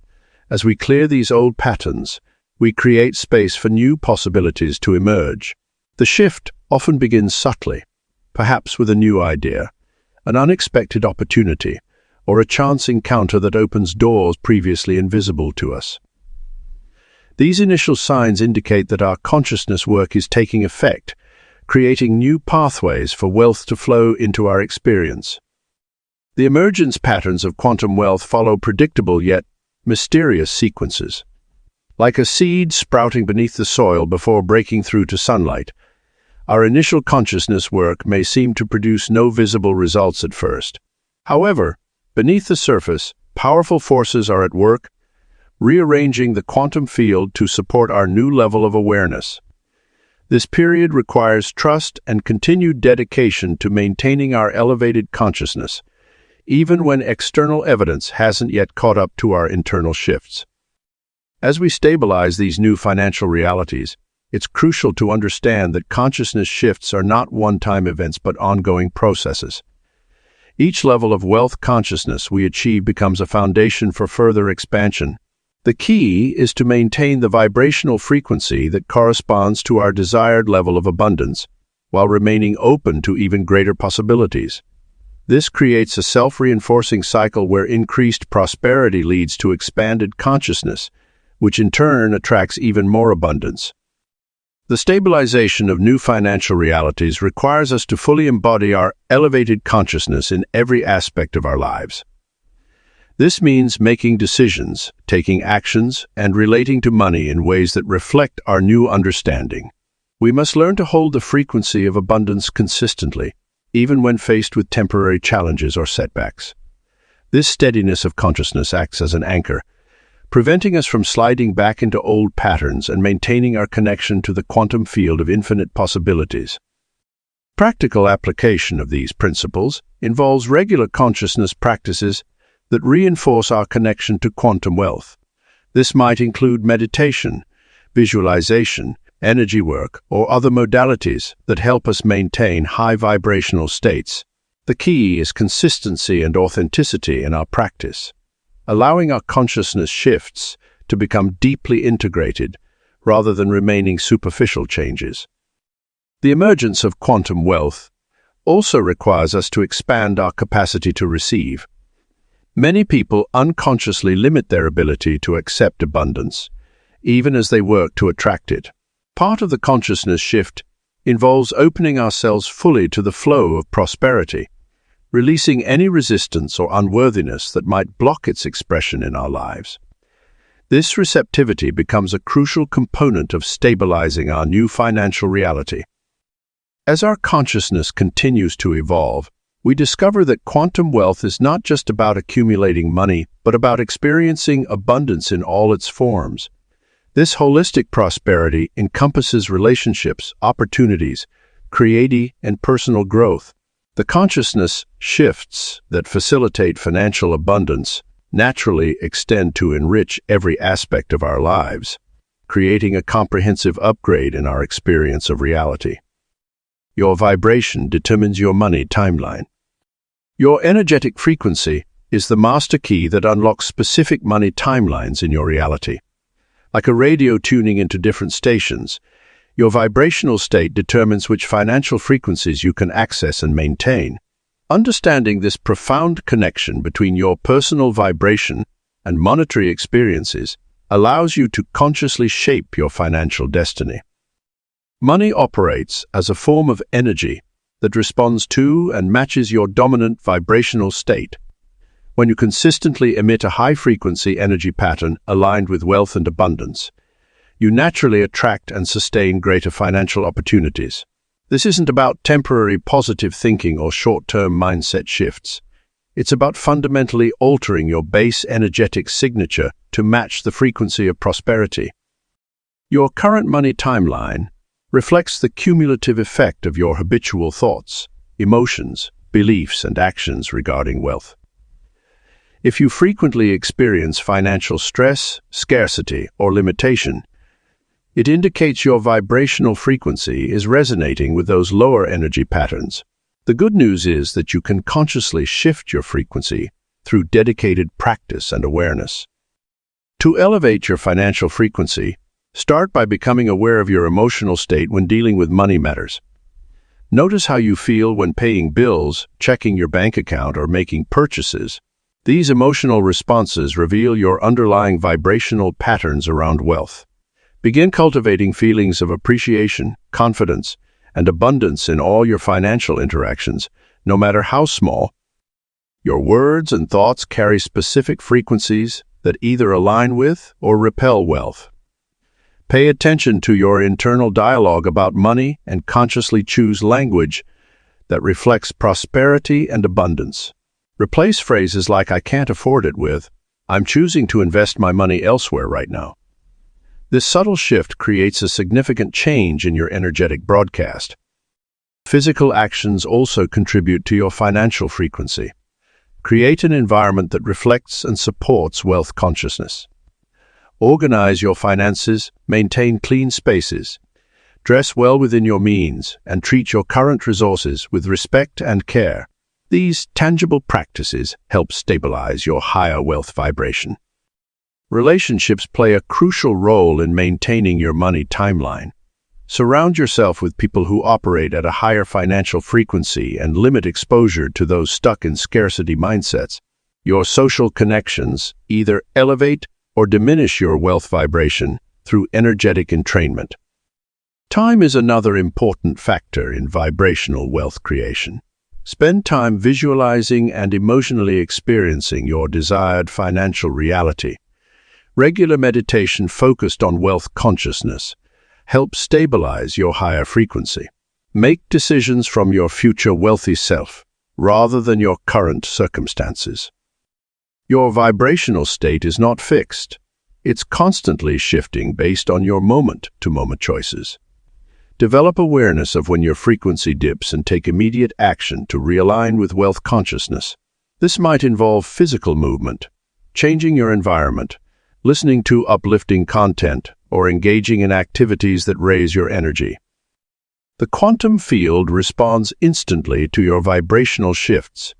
Speaker 1: As we clear these old patterns, we create space for new possibilities to emerge. The shift often begins subtly, perhaps with a new idea, an unexpected opportunity, or a chance encounter that opens doors previously invisible to us. These initial signs indicate that our consciousness work is taking effect, creating new pathways for wealth to flow into our experience. The emergence patterns of quantum wealth follow predictable yet mysterious sequences. Like a seed sprouting beneath the soil before breaking through to sunlight, our initial consciousness work may seem to produce no visible results at first. However, beneath the surface, powerful forces are at work, rearranging the quantum field to support our new level of awareness. This period requires trust and continued dedication to maintaining our elevated consciousness, even when external evidence hasn't yet caught up to our internal shifts. As we stabilize these new financial realities, it's crucial to understand that consciousness shifts are not one-time events but ongoing processes. Each level of wealth consciousness we achieve becomes a foundation for further expansion. The key is to maintain the vibrational frequency that corresponds to our desired level of abundance, while remaining open to even greater possibilities. This creates a self-reinforcing cycle where increased prosperity leads to expanded consciousness, which in turn attracts even more abundance. The stabilization of new financial realities requires us to fully embody our elevated consciousness in every aspect of our lives. This means making decisions, taking actions, and relating to money in ways that reflect our new understanding. We must learn to hold the frequency of abundance consistently, even when faced with temporary challenges or setbacks. This steadiness of consciousness acts as an anchor, preventing us from sliding back into old patterns and maintaining our connection to the quantum field of infinite possibilities. Practical application of these principles involves regular consciousness practices that reinforce our connection to quantum wealth. This might include meditation, visualization, energy work, or other modalities that help us maintain high vibrational states. The key is consistency and authenticity in our practice, allowing our consciousness shifts to become deeply integrated rather than remaining superficial changes. The emergence of quantum wealth also requires us to expand our capacity to receive. Many people unconsciously limit their ability to accept abundance, even as they work to attract it. Part of the consciousness shift involves opening ourselves fully to the flow of prosperity, releasing any resistance or unworthiness that might block its expression in our lives. This receptivity becomes a crucial component of stabilizing our new financial reality. As our consciousness continues to evolve, we discover that quantum wealth is not just about accumulating money, but about experiencing abundance in all its forms. This holistic prosperity encompasses relationships, opportunities, creativity, and personal growth. The consciousness shifts that facilitate financial abundance naturally extend to enrich every aspect of our lives, creating a comprehensive upgrade in our experience of reality. Your vibration determines your money timeline. Your energetic frequency is the master key that unlocks specific money timelines in your reality. Like a radio tuning into different stations, your vibrational state determines which financial frequencies you can access and maintain. Understanding this profound connection between your personal vibration and monetary experiences allows you to consciously shape your financial destiny. Money operates as a form of energy that responds to and matches your dominant vibrational state. When you consistently emit a high-frequency energy pattern aligned with wealth and abundance, you naturally attract and sustain greater financial opportunities. This isn't about temporary positive thinking or short-term mindset shifts. It's about fundamentally altering your base energetic signature to match the frequency of prosperity. Your current money timeline reflects the cumulative effect of your habitual thoughts, emotions, beliefs, and actions regarding wealth. If you frequently experience financial stress, scarcity, or limitation, it indicates your vibrational frequency is resonating with those lower energy patterns. The good news is that you can consciously shift your frequency through dedicated practice and awareness. To elevate your financial frequency, start by becoming aware of your emotional state when dealing with money matters. Notice how you feel when paying bills, checking your bank account, or making purchases. These emotional responses reveal your underlying vibrational patterns around wealth. Begin cultivating feelings of appreciation, confidence, and abundance in all your financial interactions, no matter how small. Your words and thoughts carry specific frequencies that either align with or repel wealth. Pay attention to your internal dialogue about money and consciously choose language that reflects prosperity and abundance. Replace phrases like "I can't afford it" with "I'm choosing to invest my money elsewhere right now." This subtle shift creates a significant change in your energetic broadcast. Physical actions also contribute to your financial frequency. Create an environment that reflects and supports wealth consciousness. Organize your finances, maintain clean spaces, dress well within your means, and treat your current resources with respect and care. These tangible practices help stabilize your higher wealth vibration. Relationships play a crucial role in maintaining your money timeline. Surround yourself with people who operate at a higher financial frequency and limit exposure to those stuck in scarcity mindsets. Your social connections either elevate or diminish your wealth vibration through energetic entrainment. Time is another important factor in vibrational wealth creation. Spend time visualizing and emotionally experiencing your desired financial reality. Regular meditation focused on wealth consciousness helps stabilize your higher frequency. Make decisions from your future wealthy self rather than your current circumstances. Your vibrational state is not fixed. It's constantly shifting based on your moment-to-moment choices. Develop awareness of when your frequency dips and take immediate action to realign with wealth consciousness. This might involve physical movement, changing your environment, listening to uplifting content, or engaging in activities that raise your energy. The quantum field responds instantly to your vibrational shifts,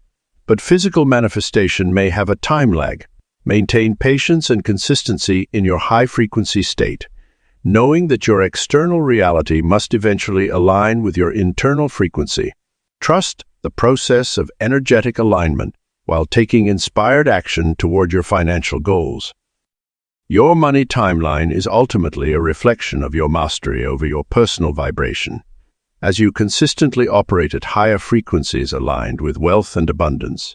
Speaker 1: but physical manifestation may have a time lag. Maintain patience and consistency in your high-frequency state, knowing that your external reality must eventually align with your internal frequency. Trust the process of energetic alignment while taking inspired action toward your financial goals. Your money timeline is ultimately a reflection of your mastery over your personal vibration. As you consistently operate at higher frequencies aligned with wealth and abundance,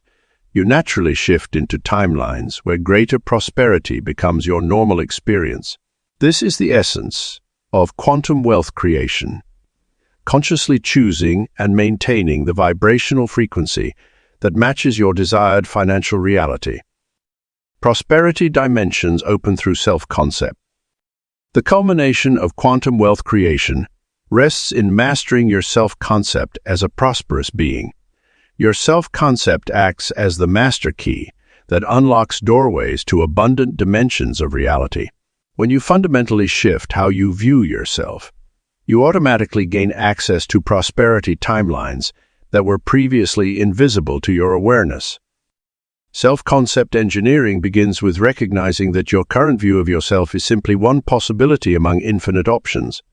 Speaker 1: you naturally shift into timelines where greater prosperity becomes your normal experience. This is the essence of quantum wealth creation, consciously choosing and maintaining the vibrational frequency that matches your desired financial reality. Prosperity dimensions open through self-concept. The culmination of quantum wealth creation rests in mastering your self-concept as a prosperous being. Your self-concept acts as the master key that unlocks doorways to abundant dimensions of reality. When you fundamentally shift how you view yourself, you automatically gain access to prosperity timelines that were previously invisible to your awareness. Self-concept engineering begins with recognizing that your current view of yourself is simply one possibility among infinite options.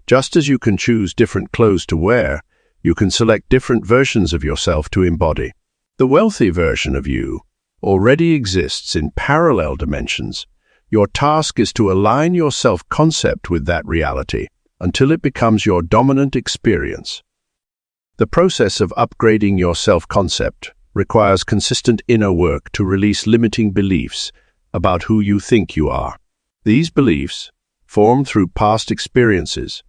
Speaker 1: Just as you can choose different clothes to wear, you can select different versions of yourself to embody. The wealthy version of you already exists in parallel dimensions. Your task is to align your self-concept with that reality until it becomes your dominant experience. The process of upgrading your self-concept requires consistent inner work to release limiting beliefs about who you think you are. These beliefs, formed through past experiences,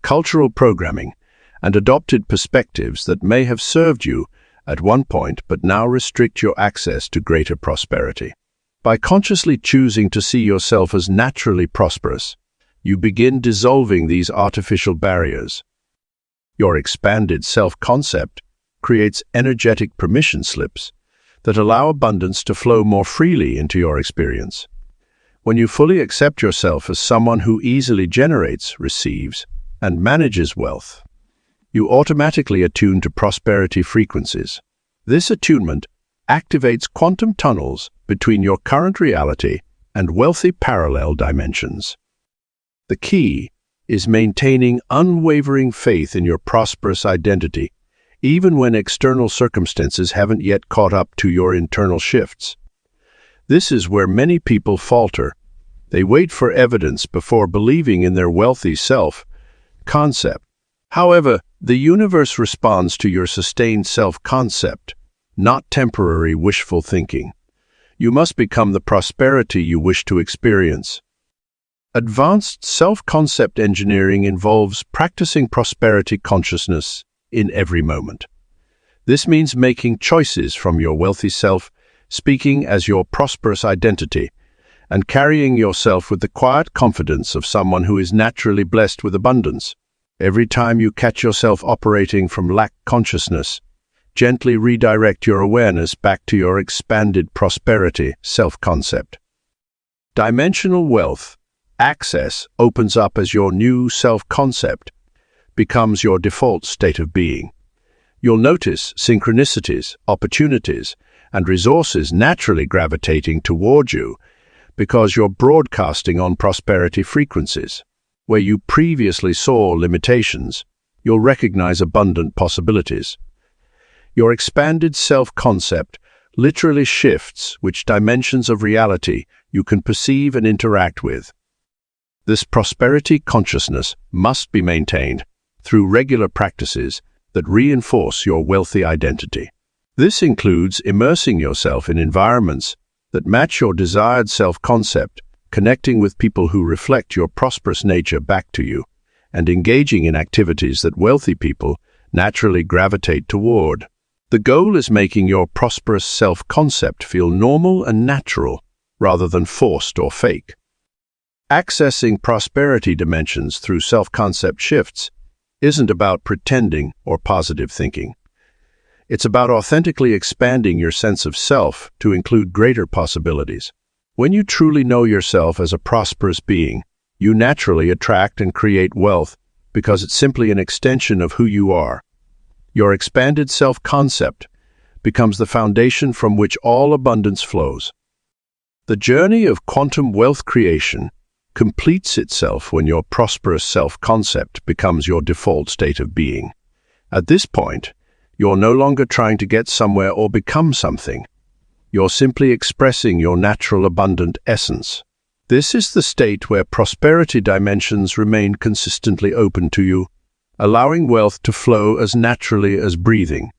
Speaker 1: cultural programming, and adopted perspectives that may have served you at one point but now restrict your access to greater prosperity. By consciously choosing to see yourself as naturally prosperous, you begin dissolving these artificial barriers. Your expanded self-concept creates energetic permission slips that allow abundance to flow more freely into your experience. When you fully accept yourself as someone who easily generates, receives, and manages wealth, you automatically attune to prosperity frequencies. This attunement activates quantum tunnels between your current reality and wealthy parallel dimensions. The key is maintaining unwavering faith in your prosperous identity, even when external circumstances haven't yet caught up to your internal shifts. This is where many people falter. They wait for evidence before believing in their wealthy self-concept. However, the universe responds to your sustained self-concept, not temporary wishful thinking. You must become the prosperity you wish to experience. Advanced self-concept engineering involves practicing prosperity consciousness in every moment. This means making choices from your wealthy self, speaking as your prosperous identity, and carrying yourself with the quiet confidence of someone who is naturally blessed with abundance. Every time you catch yourself operating from lack consciousness, gently redirect your awareness back to your expanded prosperity self-concept. Dimensional wealth access opens up as your new self-concept becomes your default state of being. You'll notice synchronicities, opportunities, and resources naturally gravitating toward you because you're broadcasting on prosperity frequencies. Where you previously saw limitations, you'll recognize abundant possibilities. Your expanded self-concept literally shifts which dimensions of reality you can perceive and interact with. This prosperity consciousness must be maintained through regular practices that reinforce your wealthy identity. This includes immersing yourself in environments that match your desired self-concept, connecting with people who reflect your prosperous nature back to you, and engaging in activities that wealthy people naturally gravitate toward. The goal is making your prosperous self-concept feel normal and natural, rather than forced or fake. Accessing prosperity dimensions through self-concept shifts isn't about pretending or positive thinking. It's about authentically expanding your sense of self to include greater possibilities. When you truly know yourself as a prosperous being, you naturally attract and create wealth because it's simply an extension of who you are. Your expanded self-concept becomes the foundation from which all abundance flows. The journey of quantum wealth creation completes itself when your prosperous self-concept becomes your default state of being. At this point, you're no longer trying to get somewhere or become something. You're simply expressing your natural abundant essence. This is the state where prosperity dimensions remain consistently open to you, allowing wealth to flow as naturally as breathing.